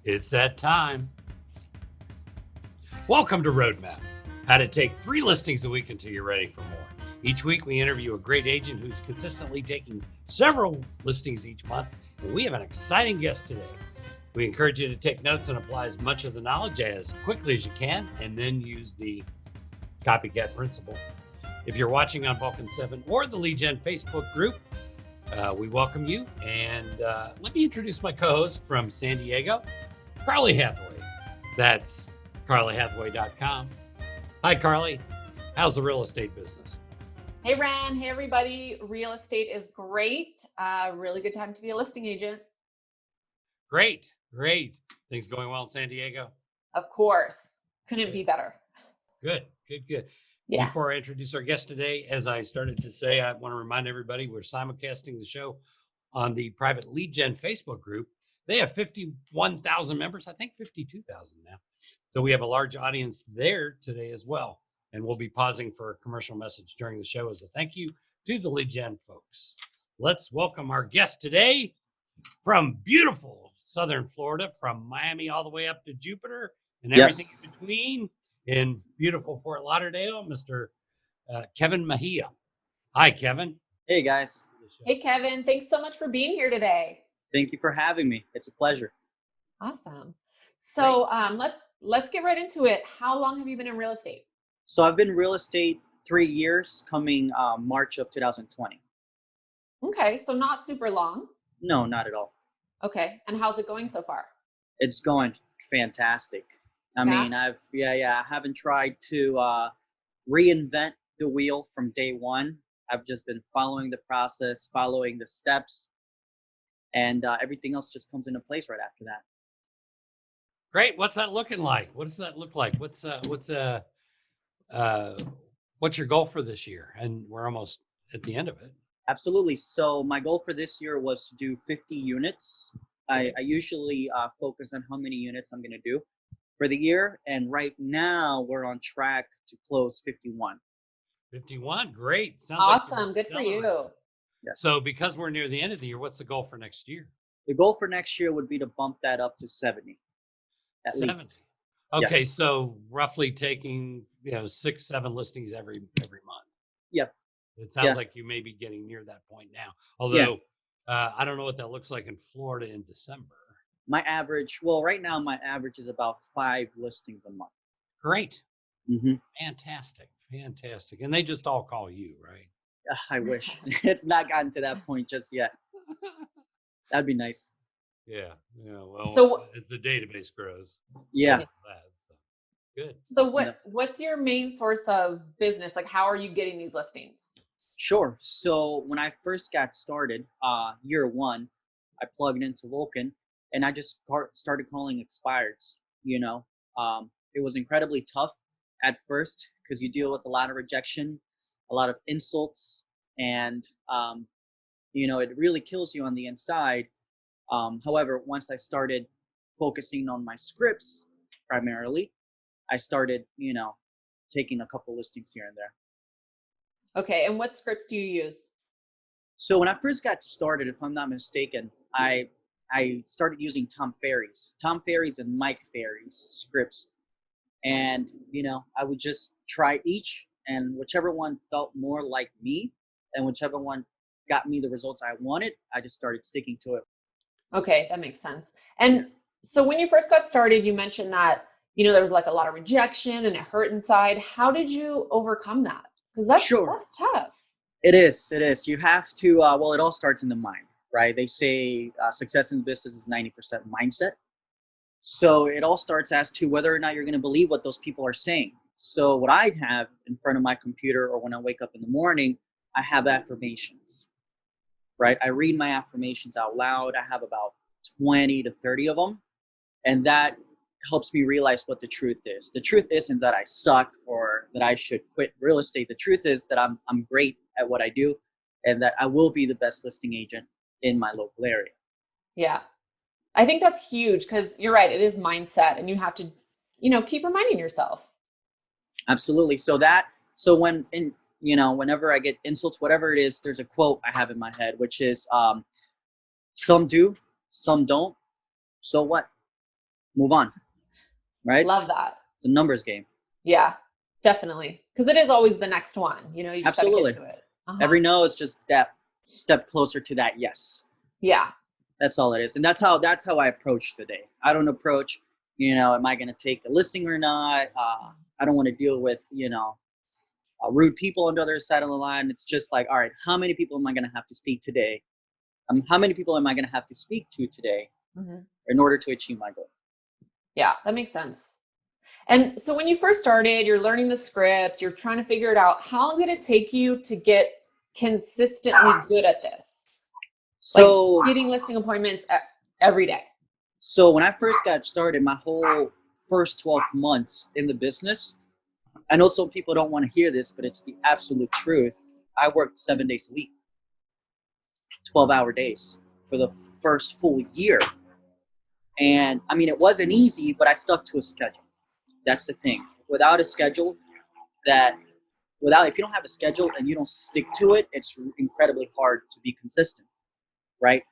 It's that time. Welcome to Roadmap, how to take 3 listings a week until you're ready for more. Each week, we interview a great agent who's consistently taking several listings each month, and we have an exciting guest today. We encourage you to take notes and apply as much of the knowledge as quickly as you can, and then use the copycat principle. If you're watching on Vulcan 7 or the Lead Gen Facebook group, we welcome you. And let me introduce my co-host from San Diego, Carly Hathaway. That's carlyhathaway.com. Hi, Carly. How's the real estate business? Hey, Ren. Hey, everybody. Real estate is great. Really good time to be a listing agent. Great. Things going well in San Diego? Of course. Couldn't be better. Good. Yeah. Before I introduce our guest today, as I started to say, I want to remind everybody we're simulcasting the show on the private Lead Gen Facebook group. They have 51,000 members, I think 52,000 now. So we have a large audience there today as well. And we'll be pausing for a commercial message during the show as a thank you to the Lead Gen folks. Let's welcome our guest today from beautiful Southern Florida, from Miami all the way up to Jupiter and everything in between, in beautiful Fort Lauderdale, Mr. Kevin Mejia. Hi, Kevin. Hey, guys. Hey, Kevin. Thanks so much for being here today. Thank you for having me. It's a pleasure. Awesome. So let's get right into it. How long have you been in real estate? So I've been in real estate 3 years, coming March of 2020. Okay, so not super long. No, not at all. Okay, and how's it going so far? It's going fantastic. I mean, I haven't tried to reinvent the wheel from day one. I've just been following the process, following the steps, and everything else just comes into place right after that. Great. What's that looking like? What does that look like? What's your goal for this year? And we're almost at the end of it. Absolutely. So my goal for this year was to do 50 units. I usually focus on how many units I'm going to do for the year. And right now we're on track to close 51. 51. Great. Sounds awesome. Like good for you. Yes. So because we're near the end of the year, what's the goal for next year? The goal for next year would be to bump that up to 70. At 70. least. Okay. Yes. So roughly taking, 6-7 listings every month. Yep. It sounds like you may be getting near that point now. Although I don't know what that looks like in Florida in December. My average, right now my average is about 5 listings a month. Great. Mm-hmm. Fantastic. And they just all call you, right? I wish. It's not gotten to that point just yet. That'd be nice. Yeah. Well, so as the database grows. Yeah. So good. So what's your main source of business? Like, how are you getting these listings? Sure. So when I first got started, year 1, I plugged into Vulcan and I just started calling expireds. It was incredibly tough at first because you deal with a lot of rejection, a lot of insults, and it really kills you on the inside. However, once I started focusing on my scripts primarily, I started, taking a couple listings here and there. Okay. And what scripts do you use? So when I first got started, if I'm not mistaken, I started using Tom Ferry's and Mike Ferry's scripts. And, I would just try each, and whichever one felt more like me and whichever one got me the results I wanted, I just started sticking to it. Okay. That makes sense. And so when you first got started, you mentioned that, there was like a lot of rejection and it hurt inside. How did you overcome that? Because that's tough. It is. You have to, it all starts in the mind, right? They say success in business is 90% mindset. So it all starts as to whether or not you're going to believe what those people are saying. So what I have in front of my computer, or when I wake up in the morning, I have affirmations, right? I read my affirmations out loud. I have about 20 to 30 of them. And that helps me realize what the truth is. The truth isn't that I suck or that I should quit real estate. The truth is that I'm great at what I do and that I will be the best listing agent in my local area. Yeah. I think that's huge because you're right. It is mindset and you have to, keep reminding yourself. Absolutely. So whenever I get insults, whatever it is, there's a quote I have in my head, which is, some do, some don't. So what? move on, right? Love that. It's a numbers game. Yeah, definitely. Because it is always the next one. You know, you just got to Absolutely. get to it. Every no is just that step closer to that yes. Yeah. That's all it is. And that's how I approach the day. I don't approach, am I going to take a listing or not? I don't want to deal with, rude people on the other side of the line. It's just like, all right, how many people am I going to have to speak today? How many people am I going to have to speak to today in order to achieve my goal? Yeah, that makes sense. And so when you first started, you're learning the scripts, you're trying to figure it out. How long did it take you to get consistently good at this? So like getting listing appointments every day. So when I first got started, my whole first 12 months in the business, I know some people don't want to hear this, but it's the absolute truth. I worked 7 days a week, 12-hour days for the first full year. And I mean, it wasn't easy, but I stuck to a schedule. That's the thing. Without a schedule, if you don't have a schedule and you don't stick to it, it's incredibly hard to be consistent, right?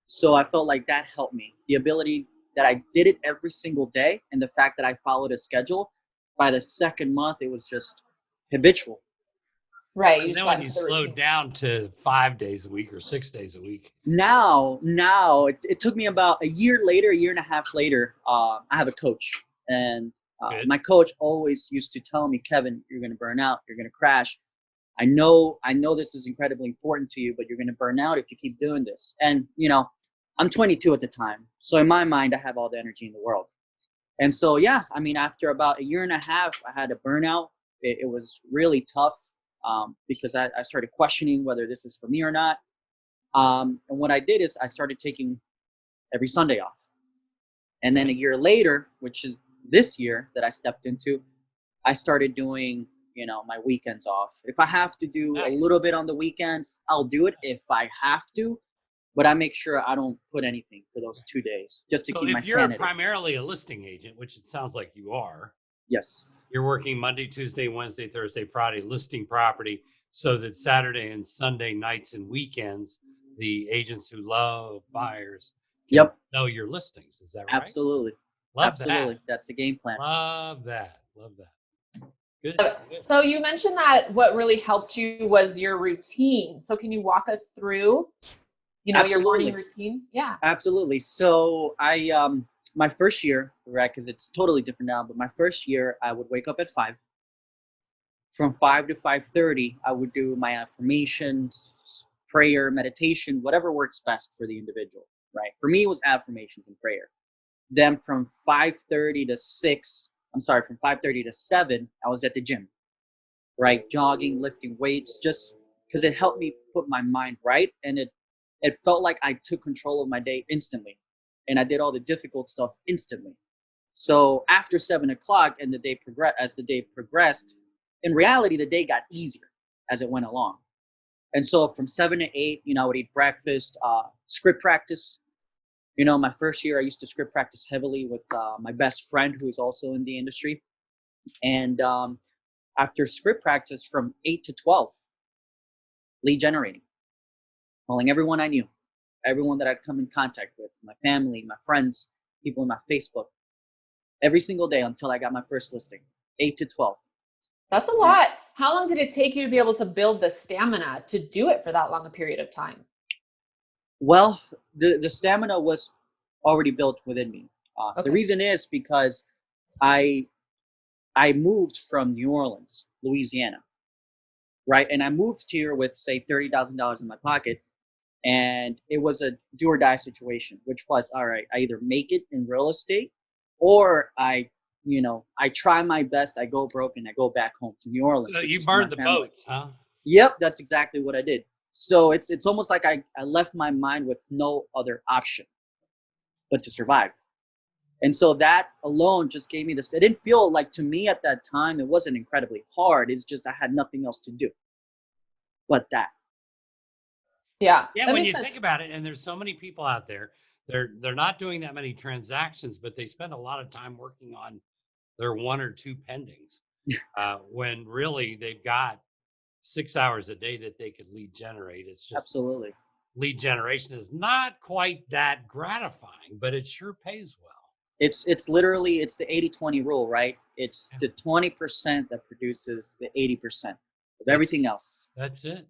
So I felt like that helped me. The ability that I did it every single day and the fact that I followed a schedule, by the second month, it was just habitual. Right. And then when you slowed down to 5 days a week or 6 days a week. Now it took me about a year and a half later. I have a coach, and my coach always used to tell me, Kevin, you're going to burn out. You're going to crash. I know this is incredibly important to you, but you're going to burn out if you keep doing this. And, I'm 22 at the time. So in my mind, I have all the energy in the world. And so, after about a year and a half, I had a burnout. It was really tough because I started questioning whether this is for me or not. And what I did is I started taking every Sunday off. And then a year later, which is this year that I stepped into, I started doing my weekends off. If I have to do a little bit on the weekends, I'll do it if I have to, but I make sure I don't put anything for those 2 days just to keep my sanity. If you're primarily a listing agent, which it sounds like you are. Yes. You're working Monday, Tuesday, Wednesday, Thursday, Friday, listing property so that Saturday and Sunday nights and weekends, the agents who love buyers know your listings. Is that right? Absolutely. Absolutely. That's the game plan. Love that. Good. So you mentioned that what really helped you was your routine. So can you walk us through, your morning routine? Yeah. Absolutely. So I, my first year, right, because it's totally different now, but my first year, I would wake up at 5. From 5 to 5:30, I would do my affirmations, prayer, meditation, whatever works best for the individual, right? For me, it was affirmations and prayer. Then from 5:30 to 7, I was at the gym, right? Jogging, lifting weights, just because it helped me put my mind right. And it felt like I took control of my day instantly. And I did all the difficult stuff instantly. So after 7 o'clock and as the day progressed, in reality, the day got easier as it went along. And so from 7 to 8, I would eat breakfast, script practice. My first year, I used to script practice heavily with my best friend, who is also in the industry. And after script practice from 8 to 12, lead generating, calling everyone I knew, everyone that I'd come in contact with, my family, my friends, people in my Facebook, every single day until I got my first listing, 8 to 12. That's a lot. How long did it take you to be able to build the stamina to do it for that long a period of time? Well, the stamina was already built within me. The reason is because I moved from New Orleans, Louisiana, right? And I moved here with, say, $30,000 in my pocket. And it was a do or die situation, which was, all right, I either make it in real estate or I try my best. I go broke and I go back home to New Orleans. So you burned the boats, huh? Yep, that's exactly what I did. So it's almost like I left my mind with no other option but to survive. And so that alone just gave me this. It didn't feel like, to me at that time, it wasn't incredibly hard. It's just I had nothing else to do but that. Yeah. Yeah, when you think about it, and there's so many people out there, they're not doing that many transactions, but they spend a lot of time working on their 1 or 2 pendings when really they've got 6 hours a day that they could lead generate. It's just absolutely, lead generation is not quite that gratifying, but it sure pays well. It's literally, it's the 80-20 rule, right? It's the 20% that produces the 80% of everything else. That's it.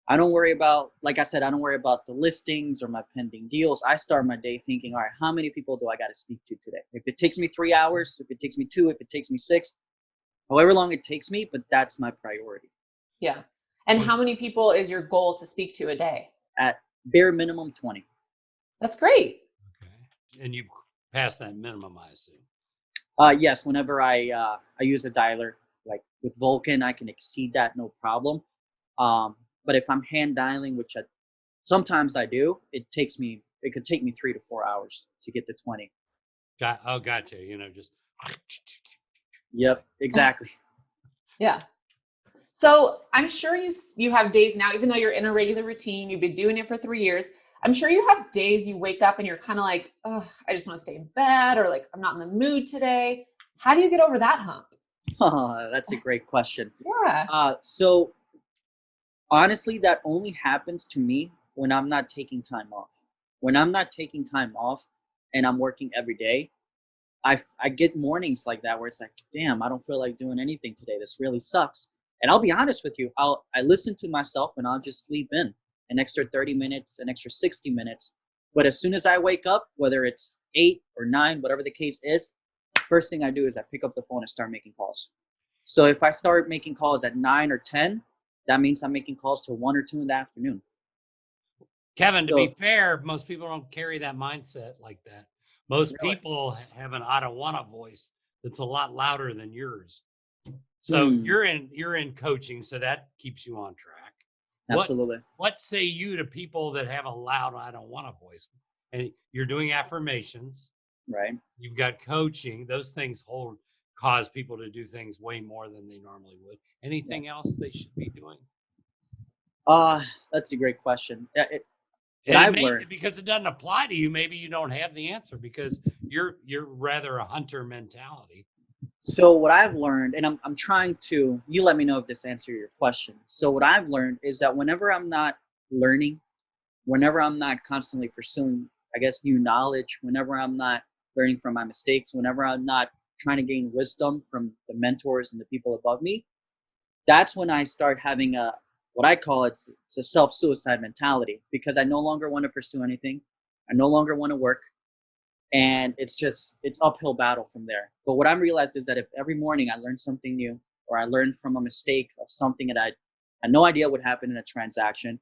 I don't worry about, like I said, I don't worry about the listings or my pending deals. I start my day thinking, all right, how many people do I got to speak to today? If it takes me 3 hours, if it takes me 2, if it takes me 6, however long it takes me, but that's my priority. Yeah. And how many people is your goal to speak to a day? At bare minimum, 20. That's great. Okay. And you pass that minimum, I assume. Yes, whenever I use a dialer, like with Vulcan, I can exceed that, no problem. But if I'm hand dialing, which sometimes I do, it could take me 3 to 4 hours to get to 20. Gotcha. Just. Yep, exactly. Yeah. So I'm sure you have days now, even though you're in a regular routine, you've been doing it for 3 years. I'm sure you have days you wake up and you're kind of like, oh, I just want to stay in bed, or like, I'm not in the mood today. How do you get over that hump? Oh, that's a great question. Yeah. So honestly, that only happens to me when I'm not taking time off. When I'm not taking time off and I'm working every day, I get mornings like that where it's like, damn, I don't feel like doing anything today. This really sucks. And I'll be honest with you, I listen to myself and I'll just sleep in an extra 30 minutes, an extra 60 minutes. But as soon as I wake up, whether it's 8 or 9, whatever the case is, first thing I do is I pick up the phone and start making calls. So if I start making calls at 9 or 10, that means I'm making calls till 1 or 2 in the afternoon. Kevin, to be fair, most people don't carry that mindset like that. Most people have an I don't wanna voice that's a lot louder than yours. So you're in coaching, so that keeps you on track. Absolutely. What say you to people that have a loud I don't wanna voice? And you're doing affirmations. Right. You've got coaching. Those things cause people to do things way more than they normally would. Anything else they should be doing? That's a great question. Because it doesn't apply to you, maybe you don't have the answer because you're rather a hunter mentality. So what I've learned, and I'm trying to, you let me know if this answers your question. So what I've learned is that whenever I'm not learning, whenever I'm not constantly pursuing, I guess, new knowledge, whenever I'm not learning from my mistakes, whenever I'm not trying to gain wisdom from the mentors and the people above me, that's when I start having what I call it's a self-suicide mentality, because I no longer want to pursue anything. I no longer want to work. And it's uphill battle from there. But what I'm realizing is that if every morning I learn something new, or I learn from a mistake of something that I had no idea would happen in a transaction,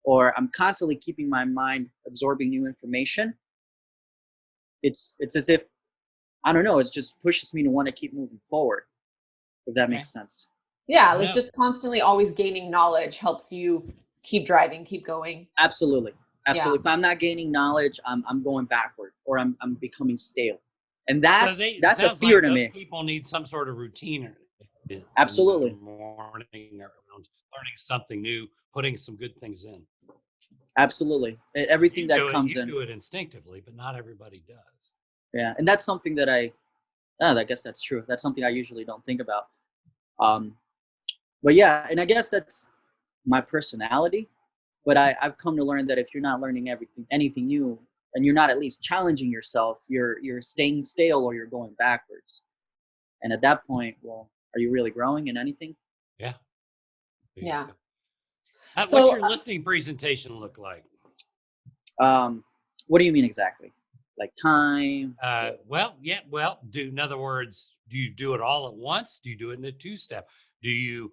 or I'm constantly keeping my mind absorbing new information, it's as if, I don't know, it just pushes me to want to keep moving forward, if that makes sense. Yeah, like just constantly always gaining knowledge helps you keep driving, keep going. Absolutely. Yeah. If I'm not gaining knowledge, I'm going backward, or I'm becoming stale. And that's a fear to me. People need some sort of routine. Absolutely. In the morning, around learning something new, putting some good things in. Absolutely. Everything that comes in. You do it instinctively, but not everybody does. Yeah, and that's something that I guess that's true. That's something I usually don't think about. But yeah, and I guess that's my personality. But I've come to learn that if you're not learning anything new, and you're not at least challenging yourself, you're staying stale, or you're going backwards. And at that point, well, are you really growing in anything? Yeah. Yeah. What's your listing presentation look like? What do you mean exactly? Like time? In other words, do you do it all at once? Do you do it in a 2-step? Do you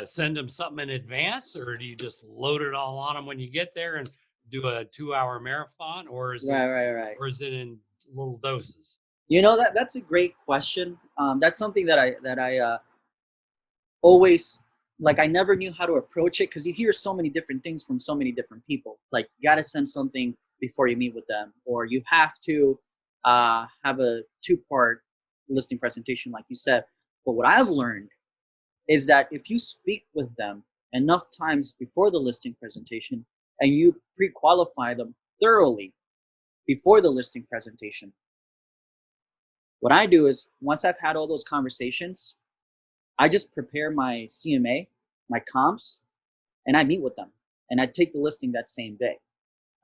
send them something in advance, or do you just load it all on them when you get there and do a 2-hour marathon, or is or is it in little doses? That's a great question. That's something that I always, like, I never knew how to approach it, because you hear so many different things from so many different people. Like, you got to send something before you meet with them, or you have to have a 2-part listing presentation, like you said. But what I've learned is that if you speak with them enough times before the listing presentation, and you pre-qualify them thoroughly before the listing presentation, what I do is, once I've had all those conversations, I just prepare my CMA, my comps, and I meet with them, and I take the listing that same day.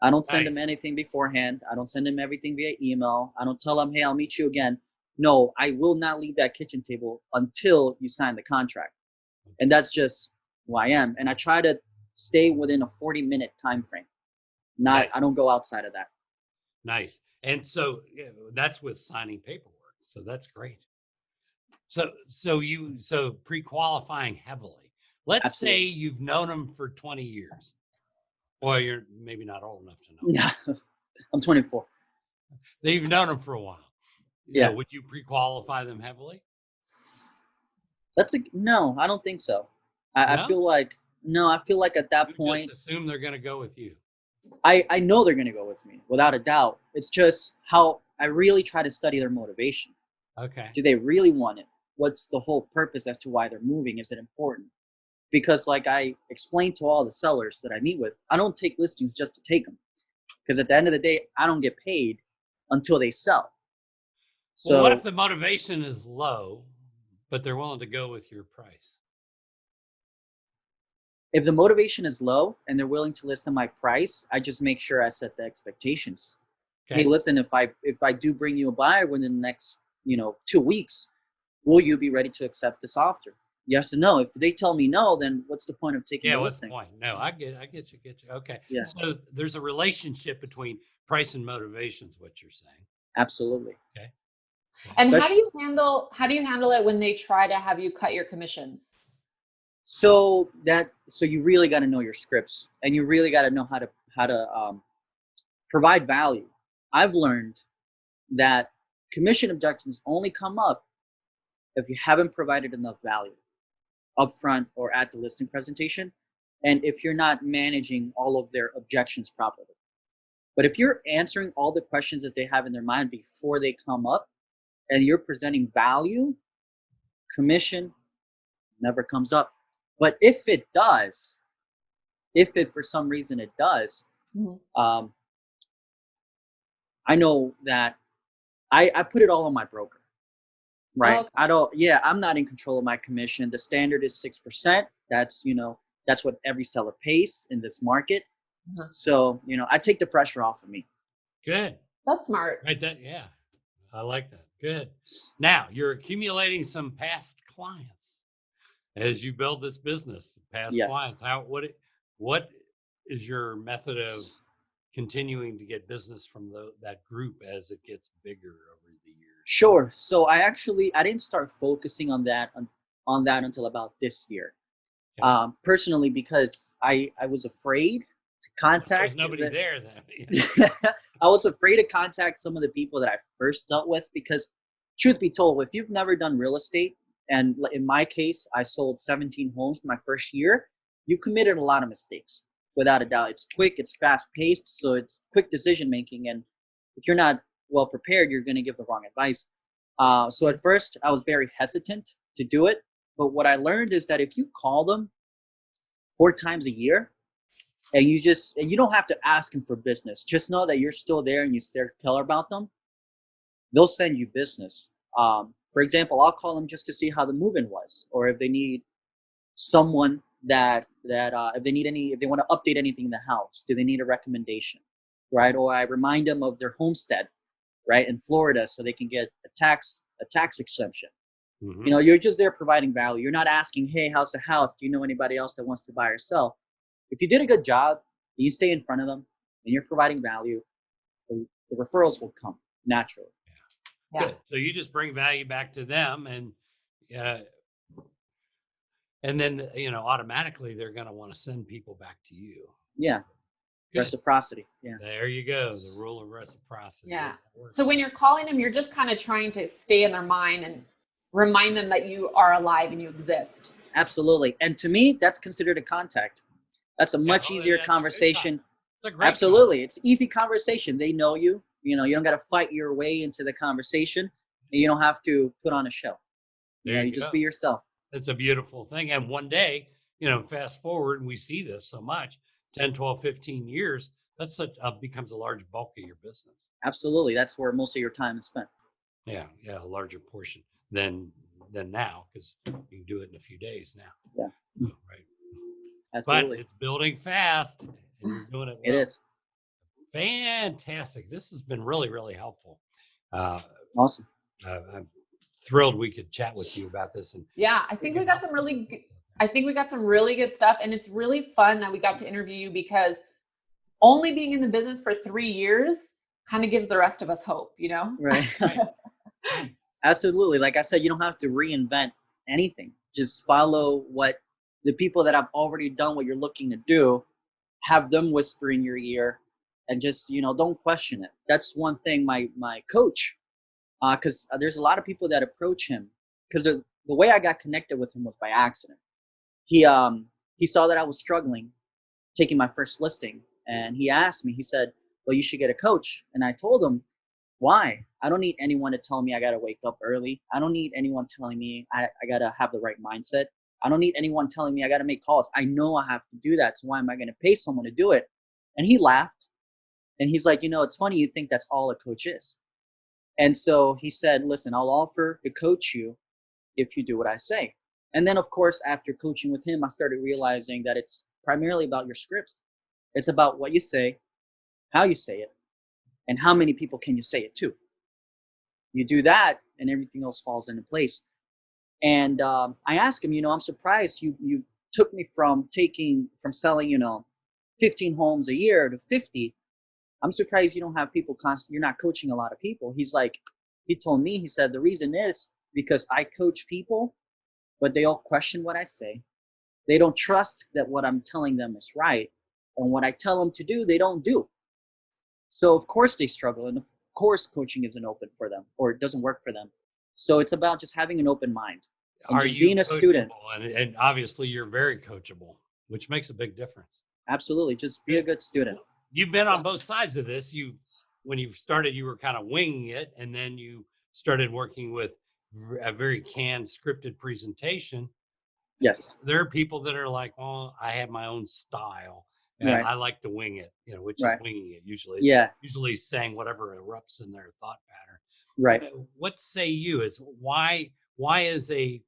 I don't send them Nice. anything beforehand. I don't send them everything via email. I don't tell them, hey, I'll meet you again. No, I will not leave that kitchen table until you sign the contract. And that's just who I am. And I try to stay within a 40-minute time frame. Nice. I don't go outside of that. Nice. And so yeah, that's with signing paperwork. So that's great. So pre-qualifying heavily. Let's say Absolutely. you've known them for 20 years. Well, you're maybe not old enough to know. No, I'm 24. You've known them for a while. Yeah. Would you pre-qualify them heavily? No, I don't think so. I No? feel like, no, I feel like at that You point, just assume they're going to go with you. I know they're going to go with me without a doubt. It's just how I really try to study their motivation. Okay. Do they really want it? What's the whole purpose as to why they're moving? Is it important? Because like I explained to all the sellers that I meet with, I don't take listings just to take them. Because at the end of the day, I don't get paid until they sell. So Well, what if the motivation is low, but they're willing to go with your price? if the motivation is low and they're willing to list on my price, I just make sure I set the expectations. Okay. Hey, listen, if I do bring you a buyer within the next 2 weeks, will you be ready to accept this offer? Yes or no. If they tell me no, then what's the point of taking the What's the listing? point? No, I get you. Okay. Yeah, So there's a relationship between price and motivation is what you're saying. absolutely. Okay. And how do Especially- you handle it when they try to have you cut your commissions? So you really got to know your scripts, and you really got to know how to provide value. I've learned that commission objections only come up if you haven't provided enough value upfront or at the listing presentation, and if you're not managing all of their objections properly. But if you're answering all the questions that they have in their mind before they come up, and you're presenting value, commission never comes up. But if it does, if it for some reason it does, I know that I put it all on my broker, right? Oh, okay. I'm not in control of my commission. The standard is 6%. That's what every seller pays in this market. So I take the pressure off of me. Good. That's smart. Right. Yeah. I like that. Good. Now you're accumulating some past clients as you build this business. Past Yes. clients. What is your method of continuing to get business from that group as it gets bigger over the years? Sure. So I didn't start focusing on that until about this year. Okay. Personally, because I was afraid to contact. There's nobody there then. I was afraid to contact some of the people that I first dealt with because, truth be told, if you've never done real estate, and in my case, I sold 17 homes my first year, you committed a lot of mistakes, without a doubt. It's quick, it's fast-paced, so it's quick decision-making, and if you're not well prepared, you're going to give the wrong advice. So at first, I was very hesitant to do it, but what I learned is that if you call them 4 times a year, and you don't have to ask them for business, just know that you're still there and you still care about them, they'll send you business. For example, I'll call them just to see how the move-in was, or if they need someone if they want to update anything in the house, do they need a recommendation, right? Or I remind them of their homestead, right, in Florida, so they can get a tax exemption. Mm-hmm. You're just there providing value. You're not asking, hey, how's the house? Do you know anybody else that wants to buy or sell? If you did a good job and you stay in front of them and you're providing value, the referrals will come naturally. Yeah. Good. So you just bring value back to them, and then automatically they're going to want to send people back to you. Yeah. Good. Reciprocity. Yeah. There you go. The rule of reciprocity. Yeah. So when you're calling them, you're just kind of trying to stay in their mind and remind them that you are alive and you exist. Absolutely. And to me, that's considered a contact. That's a much easier conversation. It's a great Absolutely. It's easy conversation. They know you. You don't got to fight your way into the conversation, and you don't have to put on a show. You just be yourself. It's a beautiful thing. And one day, fast forward, and we see this so much, 10, 12, 15 years, that's becomes a large bulk of your business. Absolutely. That's where most of your time is spent. Yeah. A larger portion than now, because you can do it in a few days now. Yeah. Right. Absolutely. But it's building fast, and you're doing it well. It is. Fantastic. This has been really, really helpful. Awesome. I'm thrilled we could chat with you about this. And yeah, I think we got some really good stuff. And it's really fun that we got to interview you, because only being in the business for 3 years kind of gives the rest of us hope, you know? Right. Absolutely. Like I said, you don't have to reinvent anything. Just follow what the people that have already done what you're looking to do, have them whisper in your ear, and just, don't question it. That's one thing my coach, because there's a lot of people that approach him, because the way I got connected with him was by accident. He saw that I was struggling taking my first listing, and he asked me, he said, well, you should get a coach. And I told him, why? I don't need anyone to tell me I got to wake up early. I don't need anyone telling me I got to have the right mindset. I don't need anyone telling me I got to make calls. I know I have to do that. So why am I going to pay someone to do it? And he laughed. And he's like, it's funny you think that's all a coach is. And so he said, listen, I'll offer to coach you if you do what I say. And then, of course, after coaching with him, I started realizing that it's primarily about your scripts. It's about what you say, how you say it, and how many people can you say it to. You do that, and everything else falls into place. And I asked him, I'm surprised you took me from selling, 15 homes a year to 50. I'm surprised you don't have people you're not coaching a lot of people. He told me, he said, the reason is because I coach people, but they all question what I say. They don't trust that what I'm telling them is right. And what I tell them to do, they don't do. So of course they struggle. And of course coaching isn't open for them, or it doesn't work for them. So it's about just having an open mind and just being a student. And obviously you're very coachable, which makes a big difference. Absolutely. Just be a good student. You've been on both sides of this. When you started, you were kind of winging it, and then you started working with a very canned, scripted presentation. Yes. There are people that are like, well, I have my own style, and I like to wing it, which is winging it usually. It's usually saying whatever erupts in their thought pattern. Right. What say you? It's why is a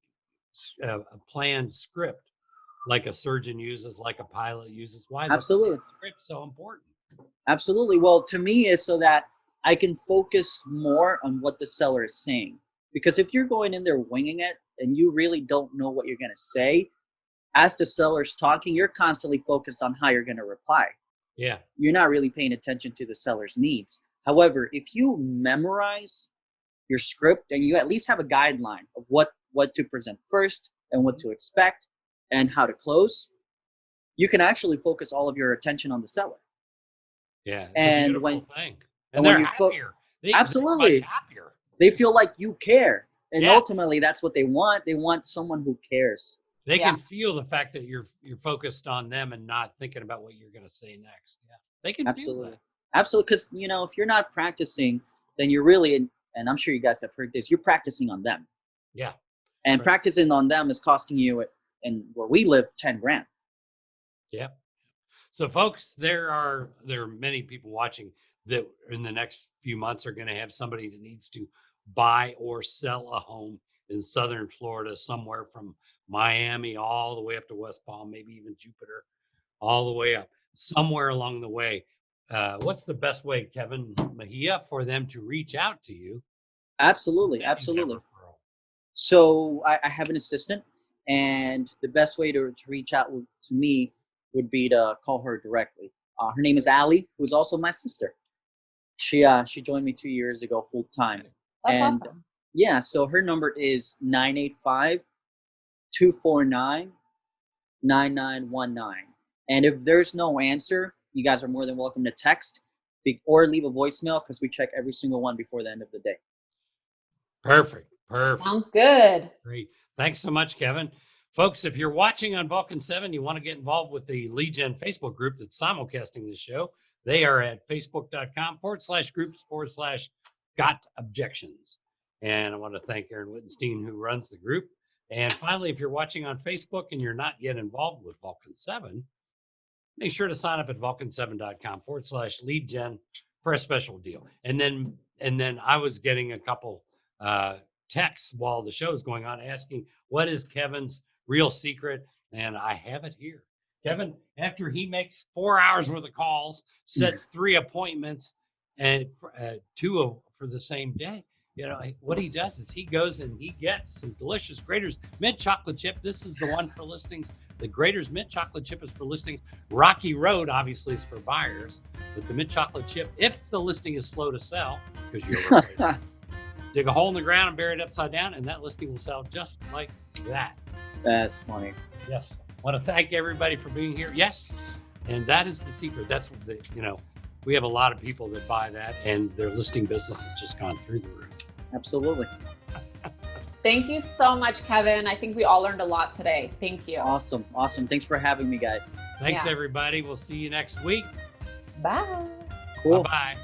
planned script, like a surgeon uses, like a pilot uses, why is Absolutely. a script so important? Absolutely. Well, to me, it's so that I can focus more on what the seller is saying. Because if you're going in there winging it and you really don't know what you're going to say, as the seller's talking, you're constantly focused on how you're going to reply. Yeah. You're not really paying attention to the seller's needs. However, if you memorize your script and you at least have a guideline of what to present first and what to expect and how to close, you can actually focus all of your attention on the seller. Yeah, it's and a beautiful when thing. and they're when you happier. absolutely They're much happier. They feel like you care, and ultimately that's what they want. They want someone who cares. They can feel the fact that you're focused on them and not thinking about what you're going to say next. Yeah, they can feel that. Absolutely, because if you're not practicing, then you're really, and I'm sure you guys have heard this, you're practicing on them. Yeah, and practicing on them is costing you, and where we live, $10,000. Yeah. So, folks, there are many people watching that in the next few months are going to have somebody that needs to buy or sell a home in Southern Florida, somewhere from Miami all the way up to West Palm, maybe even Jupiter, all the way up, somewhere along the way. What's the best way, Kevin Mejia, for them to reach out to you? Absolutely. So I have an assistant, and the best way to reach out to me would be to call her directly. Her name is Allie, who's also my sister. She joined me 2 years ago full time. That's awesome. Yeah, so her number is 985-249-9919. And if there's no answer, you guys are more than welcome to text or leave a voicemail, because we check every single one before the end of the day. Perfect. Sounds good. Great. Thanks so much, Kevin. Folks, if you're watching on Vulcan 7, you want to get involved with the Lead Gen Facebook group that's simulcasting this show. They are at facebook.com/groups/got-objections. And I want to thank Aaron Wittenstein, who runs the group. And finally, if you're watching on Facebook and you're not yet involved with Vulcan 7, make sure to sign up at vulcan7.com/lead-gen for a special deal. And then I was getting a couple texts while the show is going on asking, what is Kevin's real secret? And I have it here. Kevin, after he makes 4 hours worth of calls, sets 3 appointments, and two for the same day, what he does is he goes and he gets some delicious Grater's mint chocolate chip. This is the one for listings. The Grater's mint chocolate chip is for listings. Rocky Road obviously is for buyers, but the mint chocolate chip, if the listing is slow to sell, because you're dig a hole in the ground and bury it upside down, and that listing will sell just like that. That's funny. Yes. I want to thank everybody for being here. Yes. And that is the secret. That's what we have a lot of people that buy that, and their listing business has just gone through the roof. Absolutely. Thank you so much, Kevin. I think we all learned a lot today. Thank you. Awesome. Thanks for having me, guys. Thanks, everybody. We'll see you next week. Bye. Cool. Bye-bye.